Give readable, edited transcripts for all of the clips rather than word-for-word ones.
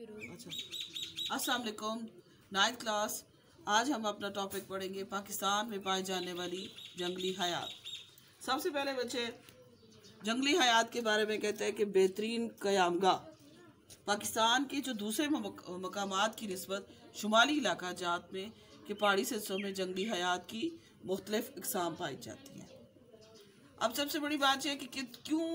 अस्सलाम वालेकुम, 9th class. आज हम अपना टॉपिक पढ़ेंगे पाकिस्तान में पाई जाने वाली जंगली हयात। सबसे पहले बच्चे जंगली हयात के बारे में कहते हैं कि बेहतरीन क़यामगाह पाकिस्तान के जो दूसरे मकामात की निस्बत शुमाली इलाका जात में कि पहाड़ी हिस्सों में जंगली हयात की मुख्तलिफ इक़साम पाई जाती हैं। अब सबसे बड़ी बात यह है कि क्यों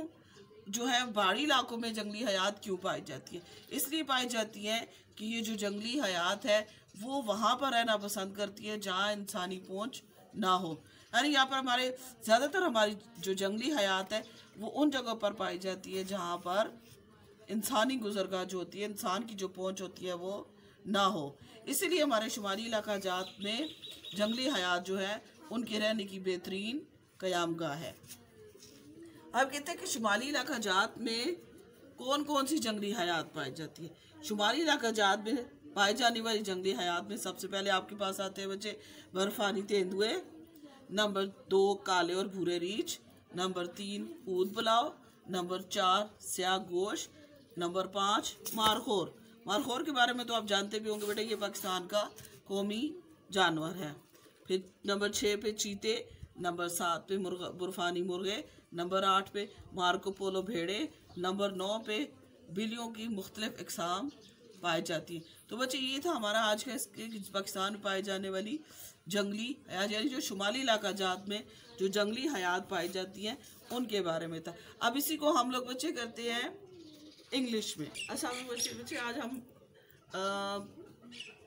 जो है पहाड़ी इलाकों में जंगली हयात क्यों पाई जाती है। इसलिए पाई जाती है कि ये जो जंगली हयात है वो वहाँ पर रहना पसंद करती है जहाँ इंसानी पहुँच ना हो। यानी यहाँ पर ज़्यादातर हमारी जो जंगली हयात है वो उन जगहों पर पाई जाती है जहाँ पर इंसानी गुजरगाह जो होती है, इंसान की जो पहुँच होती है वो ना हो। इसीलिए हमारे शुमाली इलाका जात में जंगली हयात जो है उनके रहने की बेहतरीन क़यामगाह है। अब कहते हैं कि शुमाली इलाका जात में कौन कौन सी जंगली हयात पाई जाती है। शुमाली इलाका जात में पाई जाने वाली जंगली हयात में सबसे पहले आपके पास आते हैं बच्चे बर्फानी तेंदुए, नंबर 2 काले और भूरे रीछ, नंबर 3 ऊद बुलाव, नंबर 4 स्याह गोश, नंबर 5 मारखोर। मारखोर के बारे में तो आप जानते भी होंगे बेटे, ये पाकिस्तान का कौमी जानवर है। फिर नंबर 6 पे चीते, नंबर 7 पे बुरफानी मुर्गे, नंबर 8 पे मार्को पोलो भेड़े, नंबर 9 पे बिल्लियों की मुख्तलिफ इक़साम पाई जाती है। तो बच्चे ये था हमारा आज का पाकिस्तान में पाई जाने वाली जंगली हयात, यानी जो शुमाली इलाका जात में जो जंगली हयात पाई जाती हैं उनके बारे में था। अब इसी को हम लोग बच्चे करते हैं इंग्लिश में। अच्छा बच्चे आज हम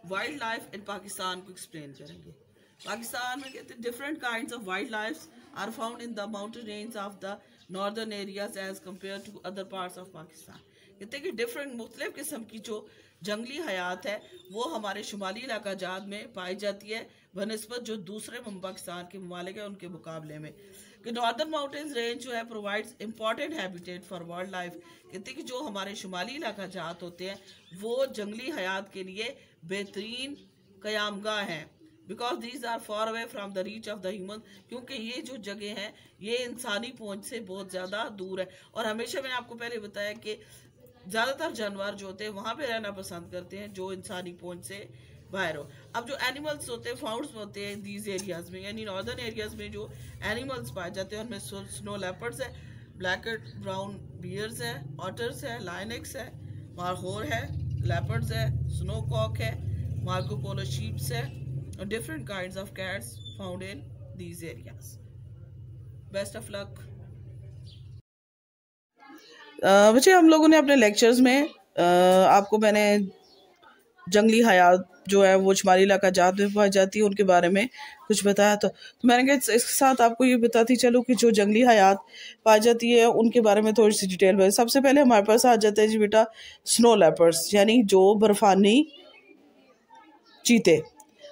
वाइल्ड लाइफ इन पाकिस्तान को एक्सप्लेन करेंगे। पाकिस्तान में कहते हैं different kinds of wild life are found in the mountain range of the northern areas as compare to other parts of Pakistan. कहते हैं कि डिफरेंट मुख्तलिफ किस्म की जो जंगली हयात है वो हमारे शुमाली इलाका जात में पाई जाती है बनस्बत जो दूसरे पाकिस्तान के ममालिक हैं उनके मुकाबले में। कि नॉर्दर्न माउंटेन्स रेंज जो है provides important habitat for wild life. कहते हैं कि जो हमारे शुमाली इलाका जात होते हैं वो जंगली हयात के लिए बेहतरीन क़यामगाह हैं। Because these are far away from the reach of the human, क्योंकि ये जो जगह हैं ये इंसानी पहुंच से बहुत ज़्यादा दूर है। और हमेशा मैंने आपको पहले बताया कि ज़्यादातर जानवर जो होते हैं वहाँ पे रहना पसंद करते हैं जो इंसानी पहुंच से बाहर हो। अब जो एनिमल्स होते हैं फाउंड्स होते हैं दीज एरियाज़ में, यानी नॉर्दर्न एरियाज़ में जो एनिमल्स पाए जाते हैं उनमें स्नो लेपर्ड्स है, ब्लैक ब्राउन बियर्स है, ऑटर्स है, लायनेक्स है, मारखोर है, लेपर्ड्स है, स्नो कॉक है, मार्को पोलो शीप्स है और different kinds of cats found in these areas. Best of luck. बच्चे हम लोगों ने अपने लेक्चर्स में आपको मैंने जंगली हयात जो है वो शुमाली इलाका जात में पाई जाती है उनके बारे में कुछ बताया। तो मैंने कहा इसके साथ आपको ये बताती चलो कि जो जंगली हयात पाई जाती है उनके बारे में थोड़ी सी डिटेल में। सबसे पहले हमारे पास आ जाता है जी बेटा स्नो लेपर्ड्स, यानी जो बर्फानी चीते।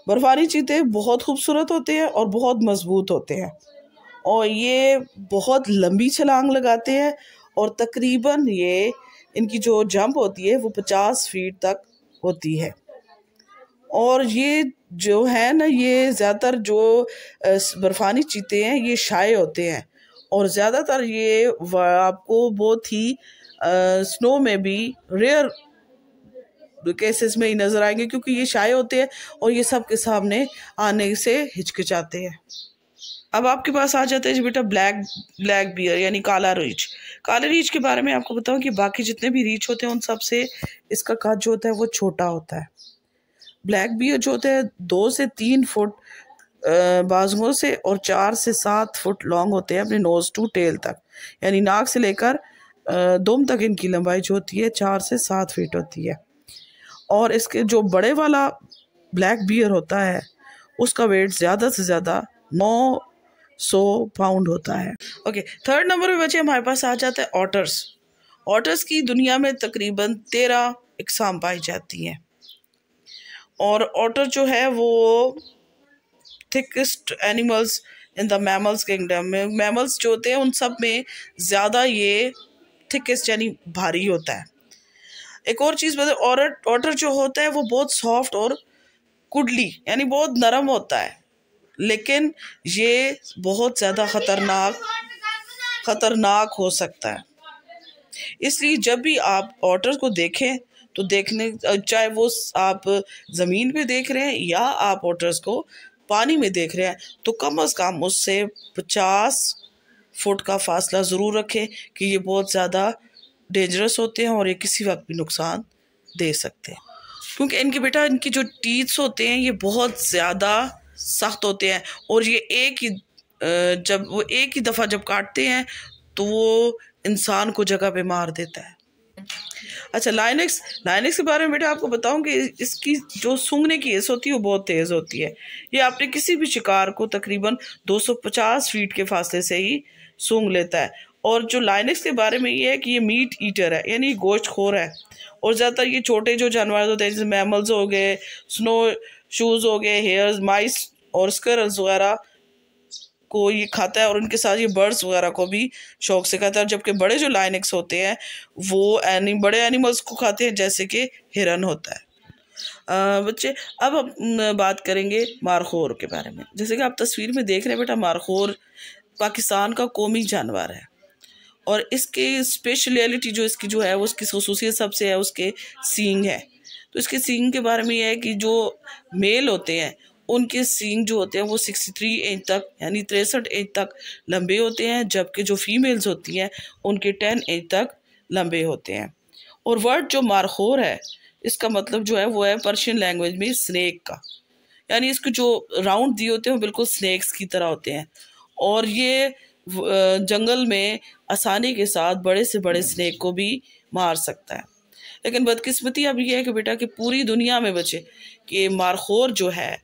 बर्फानी चीते बहुत खूबसूरत होते हैं और बहुत मजबूत होते हैं और ये बहुत लंबी छलांग लगाते हैं और तकरीबन ये इनकी जो जंप होती है वो 50 फीट तक होती है। और ये जो है ना ये ज़्यादातर जो बर्फानी चीते हैं ये शाये होते हैं और ज़्यादातर ये आपको बहुत ही स्नो में भी रेयर केसेस में ही नज़र आएंगे क्योंकि ये शाये होते हैं और ये सब के सामने आने से हिचकिचाते हैं। अब आपके पास आ जाते हैं बेटा ब्लैक बियर यानी काला रीछ। काले रीछ के बारे में आपको बताऊं कि बाकी जितने भी रीछ होते हैं उन सब से इसका कद जो होता है वो छोटा होता है। ब्लैक बियर जो होते हैं 2 से 3 फुट बाजुओं से और 4 से 7 फुट लॉन्ग होते हैं अपने नोज टू टेल तक, यानी नाक से लेकर दुम तक इनकी लंबाई जो होती है 4 से 7 फीट होती है। और इसके जो बड़े वाला ब्लैक बियर होता है उसका वेट ज़्यादा से ज़्यादा 900 पाउंड होता है। ओके, थर्ड नंबर पे बच्चे हमारे पास आ जाता है ऑटर्स। ऑटर्स की दुनिया में तकरीबन 13 इक़साम पाई जाती हैं और ऑटर जो है वो thickest animals in the mammals kingdom में, मैमल्स जो होते हैं उन सब में ज़्यादा ये थिकेस्ट यानी भारी होता है। एक और चीज़ बता, ऑटर जो होता है वो बहुत सॉफ्ट और कुडली यानी बहुत नरम होता है, लेकिन ये बहुत ज़्यादा ख़तरनाक हो सकता है। इसलिए जब भी आप ऑटर को देखें तो देखने, चाहे वो आप ज़मीन पे देख रहे हैं या आप ओटर्स को पानी में देख रहे हैं, तो कम अज़ कम उससे 50 फुट का फासला ज़रूर रखें कि ये बहुत ज़्यादा डेंजरस होते हैं और ये किसी वक्त भी नुकसान दे सकते हैं। क्योंकि इनके बेटा इनकी जो टीथ्स होते हैं ये बहुत ज़्यादा सख्त होते हैं, और ये जब वो एक ही दफ़ा जब काटते हैं तो वो इंसान को जगह पे मार देता है। अच्छा, लाइनेक्स के बारे में बेटा आपको बताऊं कि इसकी जो सूंघने की एस होती है वो बहुत तेज़ होती है। ये आपने किसी भी शिकार को तकरीबन 250 फीट के फासले से ही सूंघ लेता है। और जो लाइनेक्स के बारे में ये है कि ये मीट ईटर है, यानी गोश्त खोर है। और ज़्यादातर ये छोटे जो जानवर होते हैं जैसे मैमल्स हो गए, स्नो शूज़ हो गए, हेयर्स, माइस और स्क्विरल्स वगैरह को ये खाता है, और उनके साथ ये बर्ड्स वगैरह को भी शौक से खाता है। जबकि बड़े जो लाइनेक्स होते हैं वो बड़े एनिमल्स को खाते हैं, जैसे कि हिरन होता है। बच्चे, अब हम बात करेंगे मारखोर के बारे में। जैसे कि आप तस्वीर में देख रहे हैं बेटा, मारखोर पाकिस्तान का कौमी जानवर है, और इसकी स्पेशलिटी जो इसकी जो है वो उसकी खसूसियत सबसे है उसके सींग है। तो इसके सींग के बारे में ये है कि जो मेल होते हैं उनके सींग जो होते हैं वो 63 इंच तक यानी 63 इंच तक लंबे होते हैं, जबकि जो फीमेल्स होती हैं उनके 10 इंच तक लंबे होते हैं। और वर्ड जो मारखोर है इसका मतलब जो है वो है पर्शियन लैंग्वेज में स्नेक का, यानी इसके जो राउंड दिए होते हैं वो बिल्कुल स्नेक्स की तरह होते हैं, और ये जंगल में आसानी के साथ बड़े से बड़े स्नेक को भी मार सकता है। लेकिन बदकिस्मती अब ये है कि बेटा कि पूरी दुनिया में बचे कि मारखोर जो है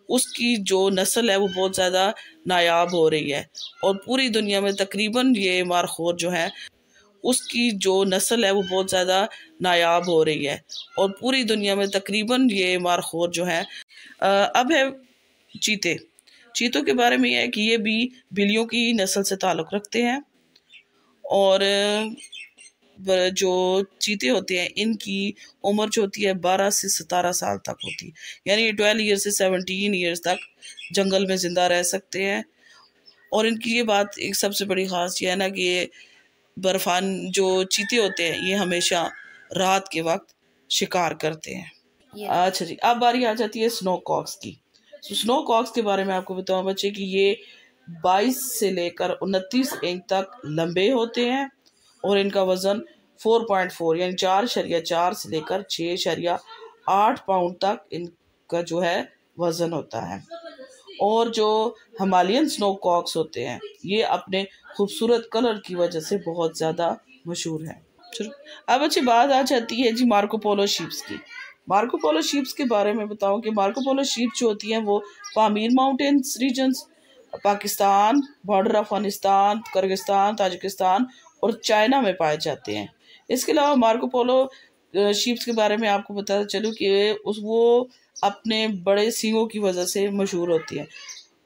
उसकी जो नस्ल है वो बहुत ज़्यादा नायाब हो रही है, और पूरी दुनिया में तकरीबन ये मारखोर जो है उसकी जो नस्ल है वो बहुत ज़्यादा नायाब हो रही है, और पूरी दुनिया में तकरीबन ये मारखोर जो है। अब है चीतों के बारे में यह है कि ये भी बिल्लियों की नस्ल से ताल्लुक़ रखते हैं, और जो चीते होते हैं इनकी उम्र जो होती है 12 से 17 साल तक होती है, यानी 12 ईयर से 17 ईयर्स तक जंगल में ज़िंदा रह सकते हैं। और इनकी ये बात एक सबसे बड़ी ख़ास ये है ना कि ये बर्फान जो चीते होते हैं ये हमेशा रात के वक्त शिकार करते हैं। अच्छा जी, अब बारी आ जाती है स्नो कॉक्स की। तो स्नो कॉक्स के बारे में आपको बताऊँ बच्चे कि ये 22 से लेकर 29 इंच तक लंबे होते हैं, और इनका वज़न 4.4 यानी 4.4 से लेकर 6.8 पाउंड तक इनका जो है वज़न होता है। और जो हिमालयन स्नो कॉक्स होते हैं ये अपने खूबसूरत कलर की वजह से बहुत ज़्यादा मशहूर है। अब अच्छी बात आ जाती है जी मार्को पोलो शीप्स की। मार्को पोलो शीप्स के बारे में बताऊं कि मार्को पोलो शीप जो होती हैं वो Pamir mountains regions, Pakistan, border Afghanistan, Kyrgyzstan, Tajikistan और चाइना में पाए जाते हैं। इसके अलावा मार्को पोलो शीप्स के बारे में आपको बताते चलूँ कि वो अपने बड़े सींगों की वजह से मशहूर होती है,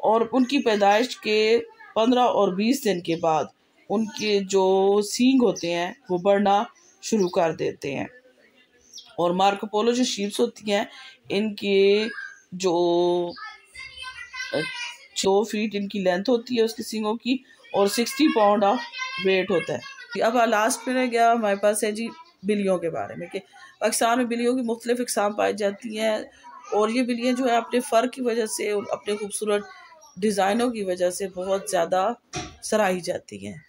और उनकी पैदाइश के 15 और 20 दिन के बाद उनके जो सींग होते हैं वो बढ़ना शुरू कर देते हैं। और मार्को पोलो जो शीप्स होती हैं इनके जो 2 फीट इनकी लेंथ होती है उसकी सींगों की, और 60 पाउंड ऑफ वेट होता है। अब लास्ट में रह गया हमारे पास है जी बिल्लियों के बारे में कि पाकिस्तान में बिल्लियों की मुख्तलिफ इकसाम पाई जाती हैं, और ये बिल्लियाँ जो है अपने फ़र की वजह से और अपने खूबसूरत डिज़ाइनों की वजह से बहुत ज़्यादा सराही जाती हैं।